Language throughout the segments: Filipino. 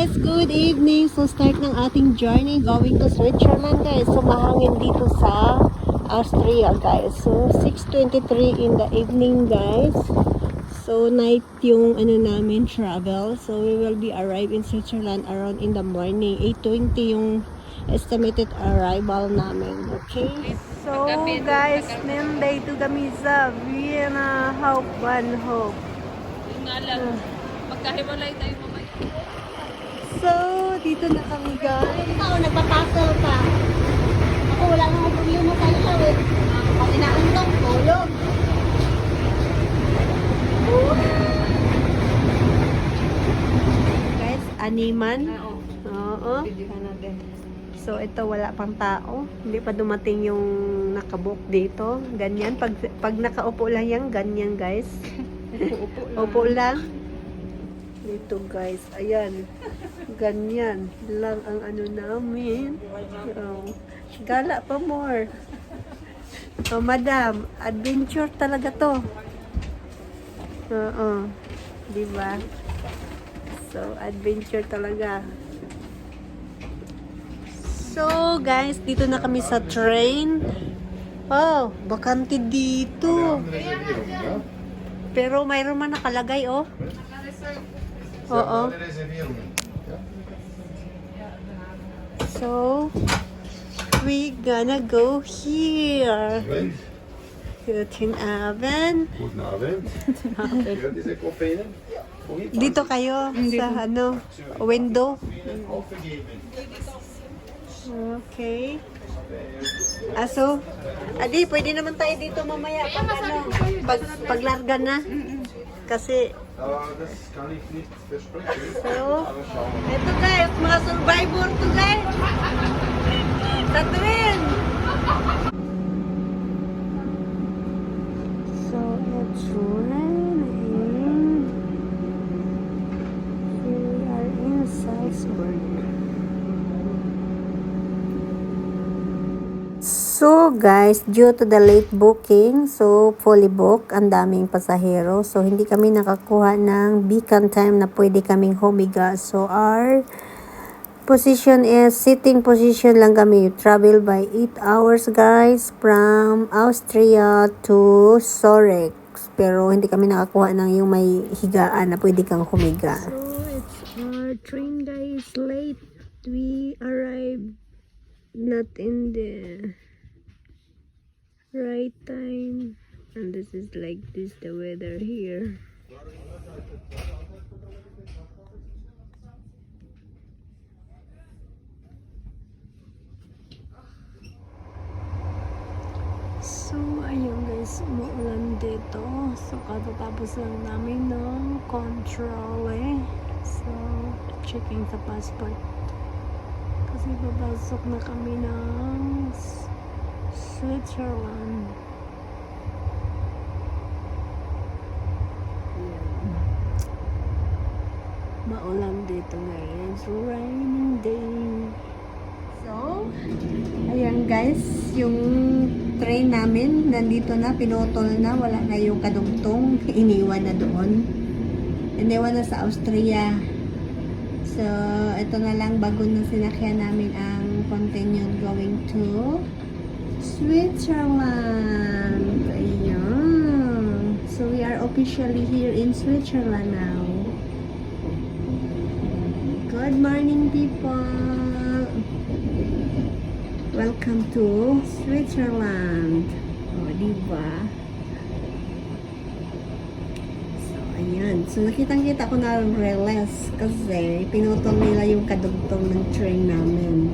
guys, good evening. So start ng ating journey going to Switzerland guys. So mahangin dito sa Austria guys. So 6:23 in the evening guys. So night yung namin travel. So we will be arrive in Switzerland around in the morning. 8:20 yung estimated arrival namin. Okay. So guys, Monday to Gamisa, Vienna, Hope, One Hope. Yung nga lang, magkahiwalay tayo mamaya. So, dito na kami guys. Ako, nagpapasal pa. Ako, wala nang problema sa ilaw eh. Pag inaantok, tulog. Guys, animan. Oo. So, ito wala pang tao. Hindi pa dumating yung nakabook dito. Ganyan. Pag nakaupo lang yan, ganyan guys. Upo lang. Dito guys, ayan. Ganyan lang ang namin. Oh. Gala pa more. Oh, madam, adventure talaga to. Oo. Diba? So, adventure talaga. So, guys, dito na kami sa train. Oh, bakante dito. Pero mayroon man nakalagay, oh. Oo. So, we gonna go here. Guten Abend. Guten Abend. Ja, diese Koffeinen. Dito kayo sa window. Okay. Aso, adi, pwede naman tayo dito mamaya paglarga na. Kasi Das kann ich nicht versprechen. so, eto guys, mga survivor to guys. Tatuin. So, it's raining. We are in Salzburg. So guys, due to the late booking, so fully booked, ang daming pasahero. So hindi kami nakakuha ng beacon time na pwede kaming humiga. So our position is sitting position lang kami. Travel by 8 hours guys from Austria to Zurich. Pero hindi kami nakakuha ng yung may higaan na pwede kang humiga. So it's our train guys, late. We arrived not in the right time, and this is like this the weather here. So ayun guys, umuulan dito. So katatapos lang namin ng control eh. So checking sa passport kasi babasok na kami ng Switzerland. Maulan dito guys. Raining day. So, ayan guys, yung train namin nandito na, pinutol na, wala na yung kadugtong, iniwan na doon. Iniwan na sa Austria. So, ito na lang, bago na sinakyan namin ang continued going to Switzerland. Ayan. So, we are officially here in Switzerland now. Good morning, people. Welcome to Switzerland. O, diba? So, ayan. So, nakitang-kita ko na reles kasi pinutol nila yung kadugtong ng train namin.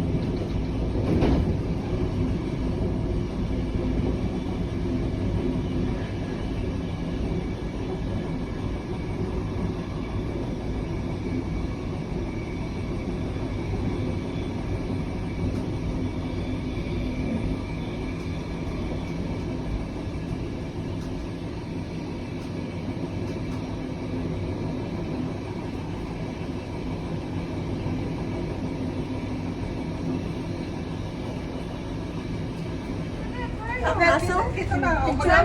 Kaso, Picture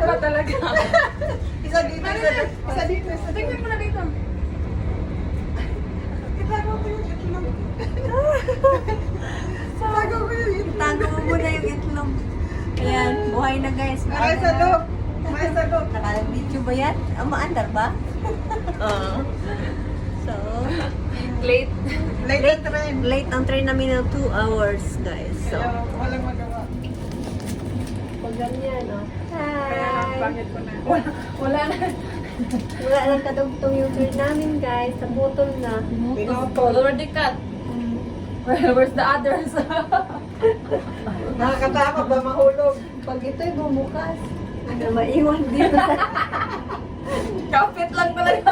ba talaga? Isa dito, isa dito. Tingnan mo na dito. Kita ko yung Ayan, buhay na guys. May sa loob. May sa loob. Naka-video ba yan? Maandar ba? Oo. So, Late. Late na train. late ang train namin ng 2 hours guys. So, Kaya walang magawa. pag ganyan, oh. Kaya ang Hi! pangit ko na. Wala na. Wala nang kadugtong yung train namin guys. Naputol na. Pinutol. Already cut. Where's the others? Nakakatakot ba mahulog? Pag ito'y bumukas, ano, maiwan dito. Kapit lang talaga.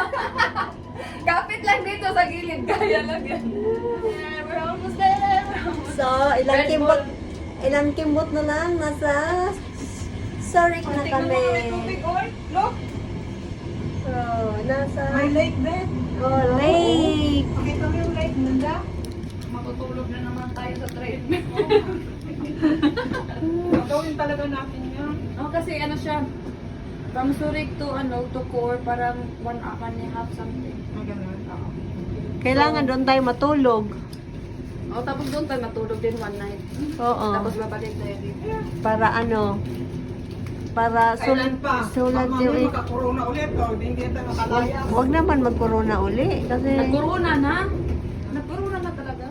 Kapit lang dito sa gilid. Kaya lang yan. Yeah, we're almost there. So, Red ilang kimbot na lang, nasa Zurich na Tingnan mo kami. may tubig, oy. Look. So, nasa May lake din. lake. Pakita mo yung lake. Nanda. Matutulog na naman tayo sa train. Gagawin talaga natin yun. Oh, kasi ano siya, from Zurich to to Core, parang 1 hour and a half something. Ang ganun. Oo. Kailangan doon tayo matulog. Oh, tapos doon tayo matulog din one night. Oo. Tapos babalik tayo dito. Para ano, para Kailan pa? sulat Pag yung mamaya makakorona ulit, o hindi tayo makalaya. Huwag naman mag-corona uli kasi Nag-corona na? Nag-corona na talaga?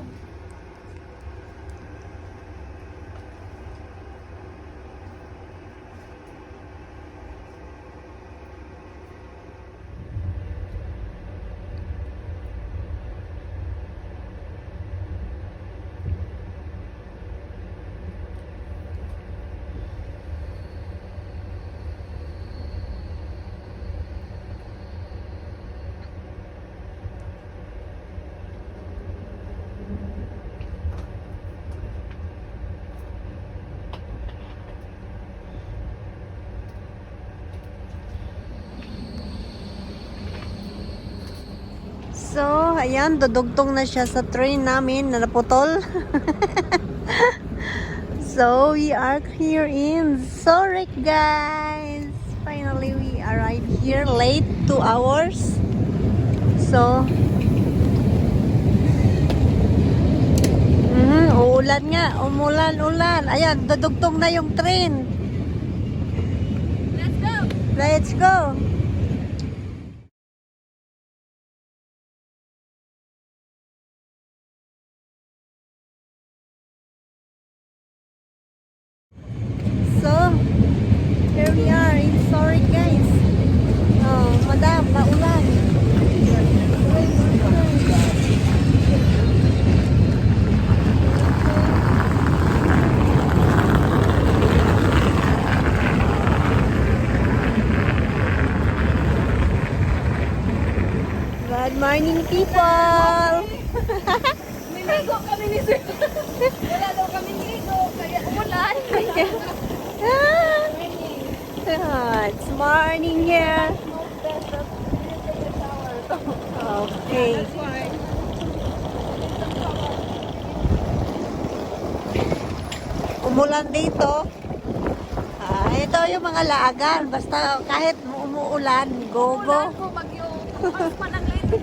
So, ayan, dudugtong na siya sa train namin na naputol. So, we are here in Zurich, guys. Finally, we arrived here late, 2 hours. So, uulan nga, umulan-ulan. Ayan, dudugtong na yung train. Let's go! Let's go! So, here we are in Zurich, guys. Oh, madam, maulan. Good morning, people! Niligo kami ni Sir. Wala daw kami niligo, kaya umulan. It's morning here. Okay. Umulan dito. Ito yung mga laagan. Basta kahit umuulan, go-go. Ko bagyo. Mas pa ng late.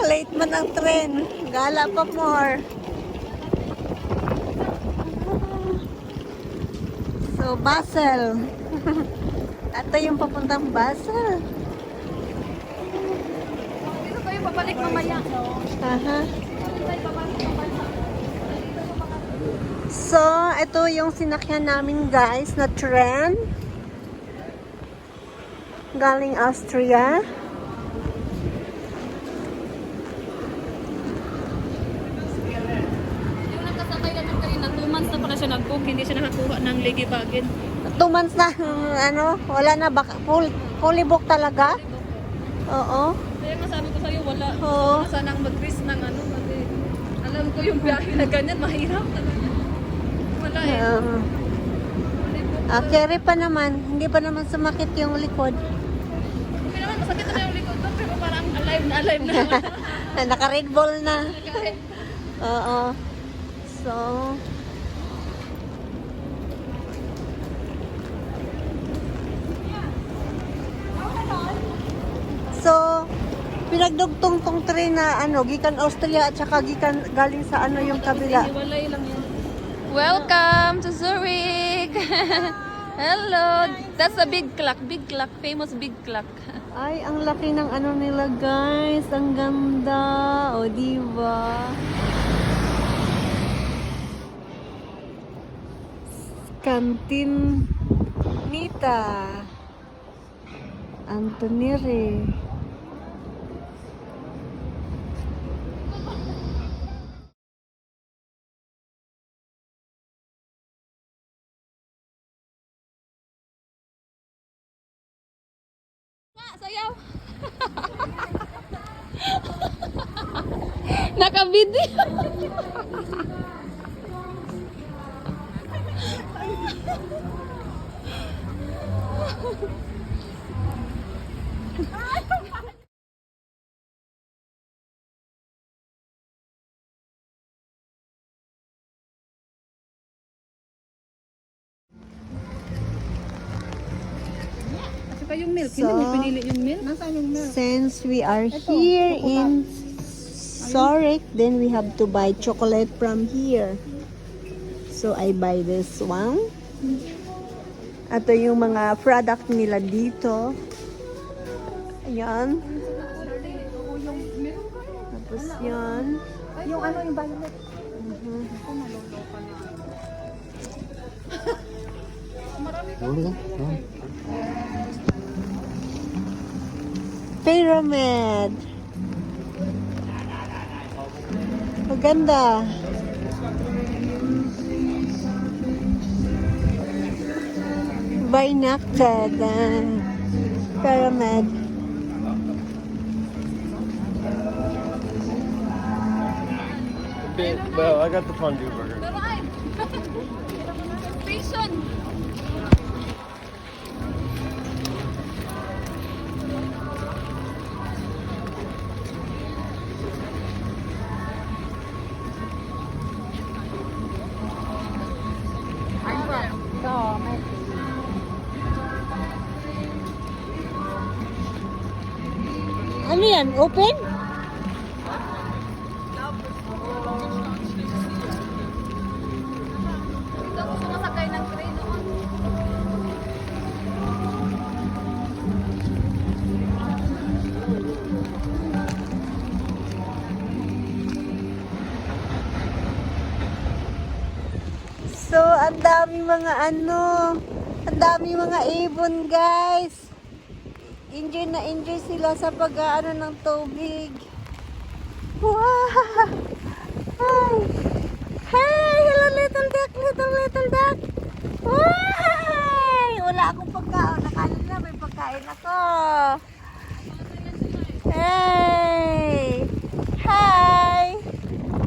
Late man ang tren. Gala pa more. So, Basel. Ito yung papuntang Basel. Dito tayo babalik mamaya. Aha. Dito tayo babalik mamaya. So, ito yung sinakyan namin guys na tren. Galing Austria. Yung nagkasakay namin kanina, 2 months na pala siya nag-book, hindi siya nakakuha ng ligi bagin. 2 months na, wala na, baka, fully booked talaga? Oo. Kaya nga sabi ko sa'yo, wala. Oo. Sanang mag-risk ng kasi alam ko yung biyahe na ganyan, mahirap talaga. Wala eh. Carry pa naman, hindi pa naman sumakit yung likod. Okay naman, masakit na yung likod doon, pero parang alive na. Naka-Red Bull na. Oo. So, pinagdugtong tong train na gikan Austria at saka gikan galing sa yung kabila. Hiwalay lang yan. Welcome to Zurich. Hello. That's a big clock, famous big clock. Ay, ang laki ng ano nila, guys. Ang ganda. O, diba? Kantin Nita Antonire. Sayaw. Naka-video. So, since we are here in Zurich, then we have to buy chocolate from here. So, I buy this one. Ito yung mga product nila dito. Ayan. Tapos yan. Yung ano, yung violet. Pyramid. Maganda. Binoculars. Pyramid. Well, I got the fondue burger. Alright. Station. Ano yan? Open? Ito ako sumasakay ng train noon. So, ang dami mga ano, ang dami mga ibon, guys. Enjoy na enjoy sila sa pag-aano ng tubig. Wow! Hi! Hey! Hello, little duck! Little duck! Wow! Wala akong pagkain. Nakala na may pagkain ako. Hey! Hi!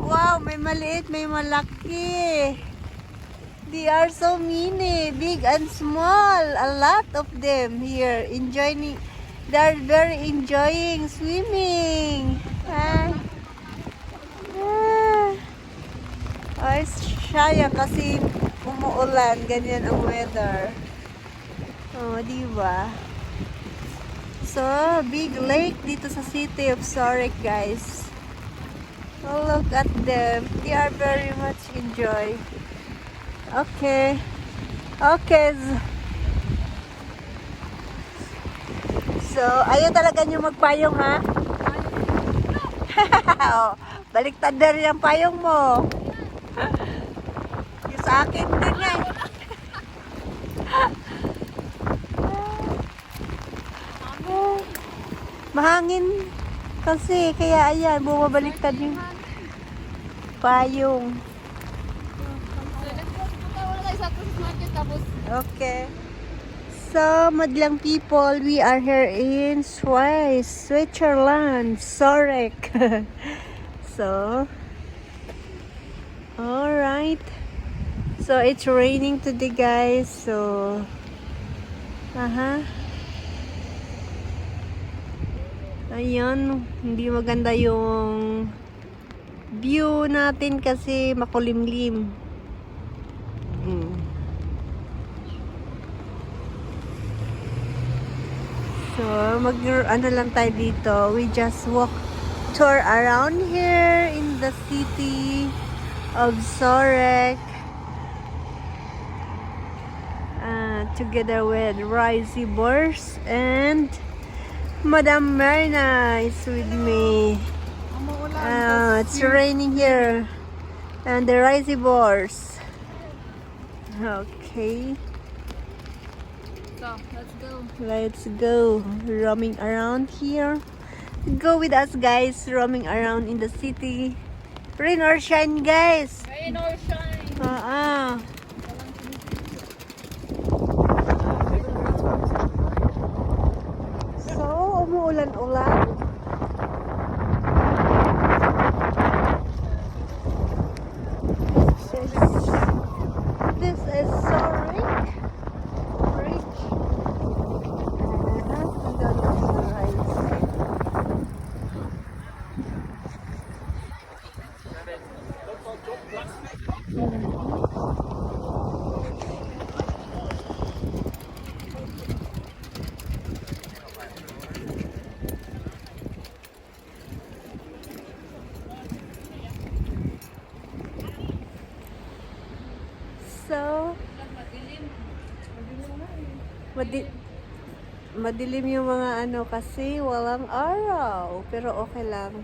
Wow! May maliit, may malaki. They are so many, big and small. A lot of them here enjoying. They're very enjoying swimming. Ay, sayang kasi umuulan. Ganyan ang weather. Oh, di ba? So, big lake dito sa city of Zurich, guys. Oh, look at them. They are very much enjoy. Okay. Okay. So, ayaw talaga nyo magpayong, ha? Oh, baliktad na rin ang payong mo. Yung sa akin din, eh. Mahangin kasi, kaya ayan, bumabaliktad yung payong. Okay. So, madlang people, we are here in Switzerland, Zurich. So, alright. So, it's raining today, guys. So, ayan, hindi maganda yung view natin kasi makulimlim. So, ano lang tayo dito. We just tour around here in the city of Zurich. together with Risey Bors and Madam Marina is with me. It's raining here. And the Risey Bors. Okay. So, let's go. Let's go roaming around here. Go with us, guys, roaming around in the city. Rain or shine, guys. Rain or shine. So, umuulan-ulan. This is so rich. Rich. And then the rice. So, madilim yung mga ano kasi walang araw. Pero okay lang.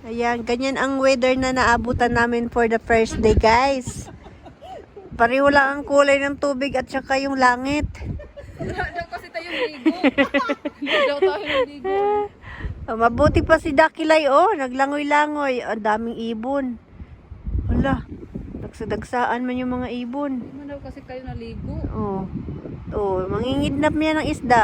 Ayan, ganyan ang weather na naabutan namin for the first day, guys. Pareho lang ang kulay ng tubig at saka yung langit. Daw kasi tayo ligo. Daw tayo ligo. Mabuti pa si Dakilay, oh. Naglangoy-langoy. Ang daming ibon. Wala. Nagsadagsaan man yung mga ibon. Naman daw kasi kayo naligo. Oh. Oh, mangingidnap niya ng isda.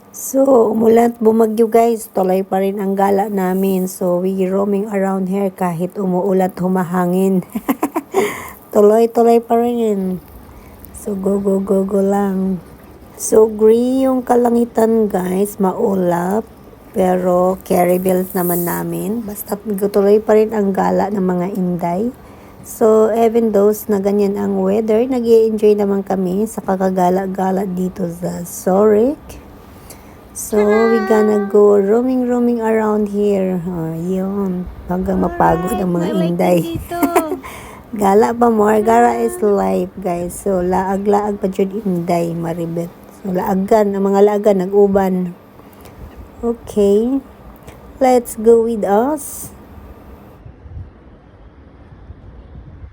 So, umulan at bumagyo, guys. Tuloy pa rin ang gala namin. So, we roaming around here kahit umuulat humahangin. Tuloy-tuloy pa rin. So, go, go, go, go lang. So, gray yung kalangitan, guys. Maulap. Pero, carry belt naman namin. Basta tuloy pa rin ang gala ng mga Inday. So, even though na ganyan ang weather, nag-i-enjoy naman kami sa kakagala-gala dito sa Zurich. So, we gonna go roaming around here. Yun. Hanggang mapagod ang mga Inday. Gala pa more. Gara is life, guys. So, laag-laag pa dyan Inday, maribet. So, laagan. Ang mga laagan, nag-uban. Okay. Let's go with us.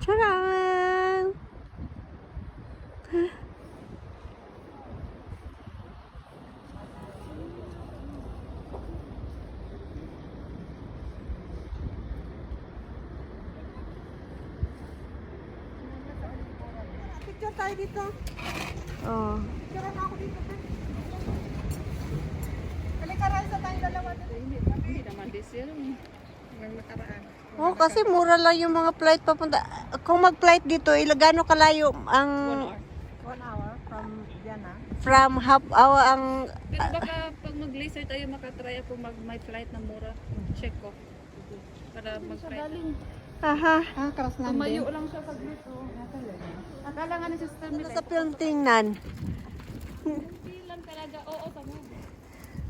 Charan! Picture tayo dito. Oh. Picture na ako dito. Halika rin sa tayong dalawa dito. Hindi naman diesel. Hanggang nakaraan. Oh, kasi mura lang yung mga flight papunta. Kung mag-flight dito, ilagano kalayo ang 1 hour from Vienna. from half hour ang Pero baka pag mag-laser tayo makatry kung may flight na mura. Check ko. Para mag-flight. aha. Cross Tumayo lang siya sa dito. Akala nga ni Sister Ano Mila. sa film tingnan? Movie lang talaga. Oo, sa movie.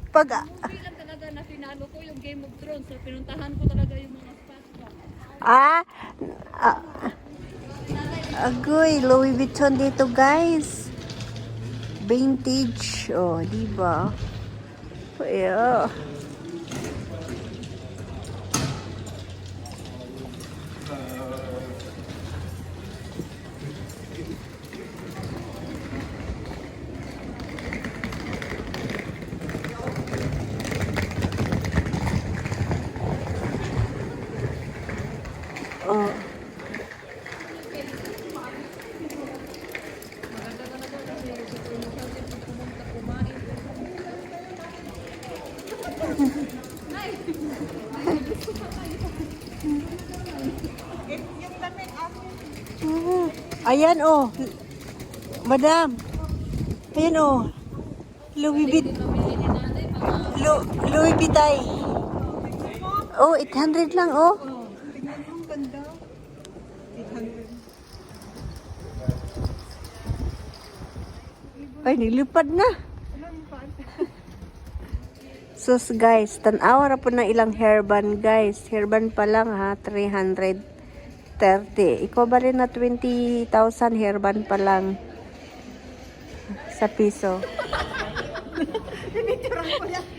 Pag Movie lang talaga na finalo ko yung Game of Thrones. So, pinuntahan ko talaga yung mga spots ba. ah, ah agoy, Louis Vuitton dito, guys. Vintage. Oh, di ba? Yeah. Oh. Ayan, oh. Madam. Ayan, oh. Louis Vuitton. Louis Vuitton. Oh, 800 lang, oh. Oh, tingnan mo, ang ganda. 800. Ay, nilipad na. Alam mo pa? Sus, guys, tanawa na po ng ilang hairband, guys. Hairband pa lang, ha, 330. Ikaw ba rin na 20,000 hairband pa lang sa piso?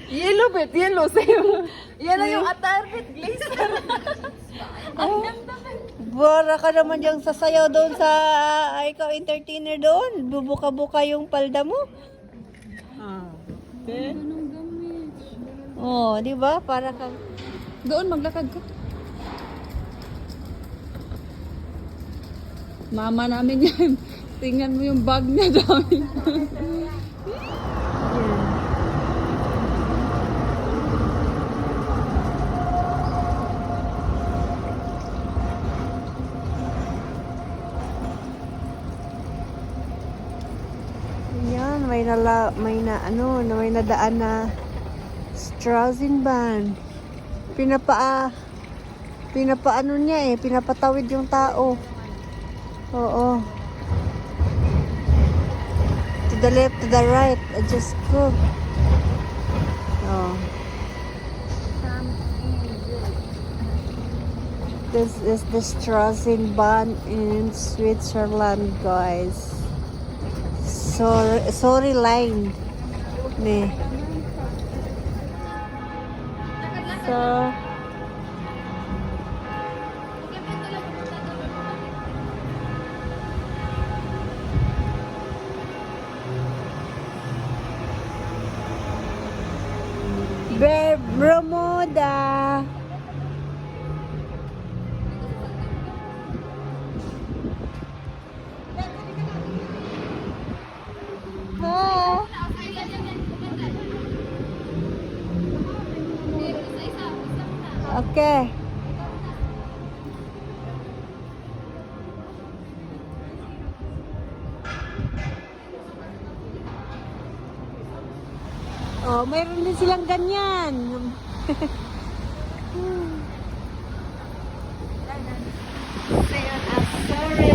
Yellow bit, yellow sa'yo. Yan na yung attire bit, glazer. Ang ganda ba? Bora ka naman diyang sasayaw doon sa, ikaw entertainer doon. Bubuka-buka yung palda mo. Anong gamit? Oh, di ba? Para kang... Doon, maglakad ka. Mama namin yan. Tingnan mo yung bag niya, dami. Yan, may nadaan na Straßenbahn. Pinapaano niya pinapatawid yung tao. Oo. To the left, to the right, just go. Oh. This is the Straßenbahn in Switzerland, guys. Sorry line. Ne. So, Bermuda. Okay. Oh, mayroon din silang ganyan. Sorry.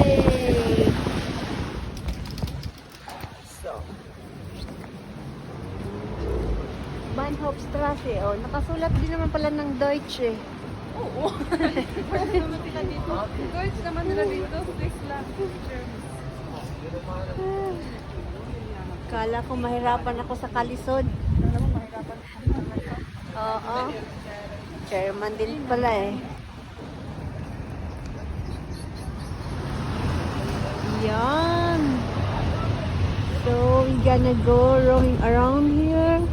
So. Bahnhofstrasse, oh. Nakasulat din naman pala ng Deutsch, eh. Oo. Deutsch naman nila dito. Deutsch naman nila dito. Swiss lang. Kala ko mahirapan ako sa kalisod. Oo. Chairman din pala, eh. Yan. So, we gonna go roaming around here.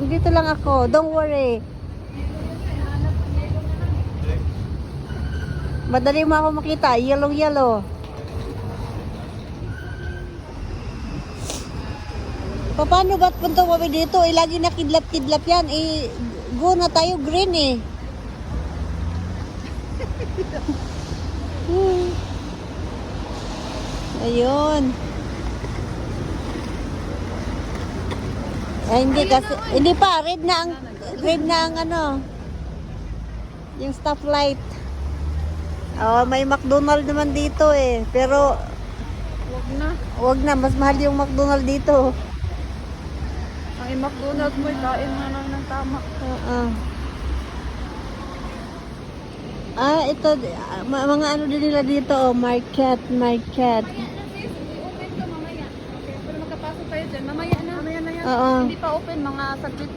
Dito lang ako. Don't worry. Madali mo ako makita. Yellow, yellow. Paano ba't punta kami dito? Lagi na kidlap-kidlap yan. Go na tayo green, eh. Ayun. Hindi kasi, hindi pa, red na ang ano, yung stoplight. Oh, may McDonald naman dito, eh. Pero, wag na, mas mahal yung McDonald dito. Ang McDonald's mo, kain na lang ng tama. Ito, mga ano din nila dito, oh, market. I-open to mamaya. Okay, pero magkapasok tayo dyan. Mamaya na. Mamaya na yan. Oo. Hindi pa open, mga saglit.